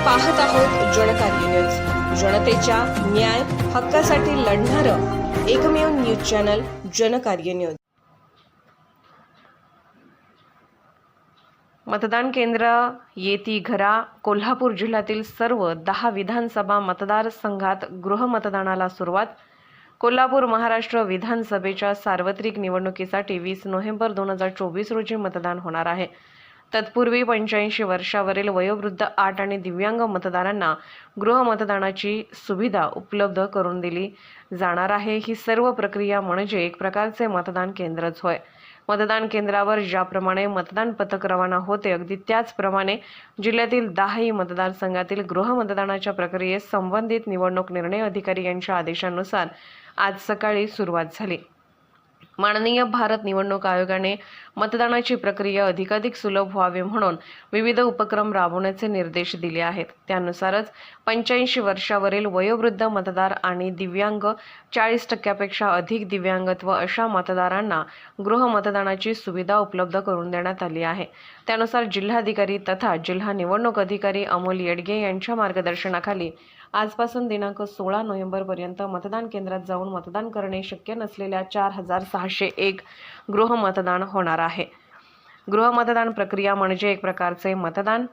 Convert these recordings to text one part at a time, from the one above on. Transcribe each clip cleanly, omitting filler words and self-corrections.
पाहत आहोत जनकार्य न्यूज, जनतेच्या न्याय हक्कासाठी लढणारं एकमेव न्यूज चॅनल जनकार्य न्यूज। मतदान केंद्र येती घरा। कोल्हापूर जिल्ह्यातील सर्व 10 विधानसभा मतदारसंघात गृहमतदानाला सुरुवात। कोल्हापूर महाराष्ट्र विधानसभेच्या सार्वत्रिक निवडणुकीसाठी 20 नोव्हेंबर 2024 रोजी मतदान होणार आहे। तत्पूर्वी 85 वर्षावरील वयोवृद्ध 8 आणि दिव्यांग मतदारांना गृहमतदानाची सुविधा उपलब्ध करून दिली जाणार आहे। ही सर्व प्रक्रिया म्हणजे एक प्रकारचे मतदान केंद्रच होय। मतदान केंद्रावर ज्याप्रमाणे मतदान पथक रवाना होते, अगदी त्याचप्रमाणे जिल्ह्यातील 10 मतदारसंघातील गृहमतदानाच्या प्रक्रियेस संबंधित निवडणूक निर्णय अधिकारी यांच्या आदेशानुसार आज सकाळी सुरुवात झाली। माननीय भारत निवडणूक आयोगाने मतदानाची प्रक्रिया अधिकाधिक सुलभ व्हावी म्हणून विविध उपक्रम राबवण्याचे निर्देश दिले आहेत। त्यानुसारच 85 वर्षावरील वयोवृद्ध मतदार आणि दिव्यांग 40% अधिक दिव्यांगत्व अशा मतदारांना गृहमतदानाची सुविधा उपलब्ध करून देण्यात आली आहे। त्यानुसार जिल्हाधिकारी तथा जिल्हा निवडणूक अधिकारी अमोल येडगे यांच्या मार्गदर्शनाखाली आजपासून दिनांक 16 नोव्हेंबर पर्यंत मतदान केंद्रात जाऊन मतदान करणे शक्य नसलेल्या 4601 गृहमतदान होणार आहे। गृहमतदान प्रक्रिया म्हणजे एक प्रकारचे मतदान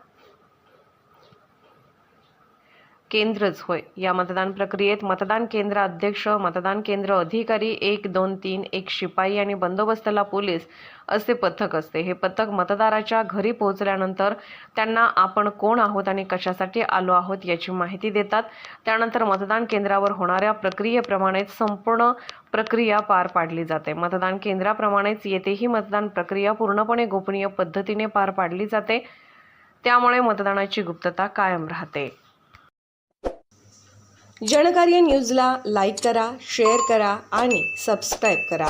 केंद्रच होय। या मतदान प्रक्रियेत मतदान केंद्र अध्यक्ष, मतदान केंद्र अधिकारी, 1, 2, 3, एक शिपाई आणि बंदोबस्ताला पोलीस असे पथक असते। हे पथक मतदाराच्या घरी पोहोचल्यानंतर त्यांना आपण कोण आहोत आणि कशासाठी आलो आहोत याची माहिती देतात। त्यानंतर मतदान केंद्रावर होणाऱ्या प्रक्रियेप्रमाणेच संपूर्ण प्रक्रिया पार पाडली जाते। मतदान केंद्राप्रमाणेच येथेही मतदान प्रक्रिया पूर्णपणे गोपनीय पद्धतीने पार पाडली जाते, त्यामुळे मतदानाची गुप्तता कायम राहते। जनकार्य न्यूजला लाईक करा, शेअर करा आणि सबस्क्राईब करा।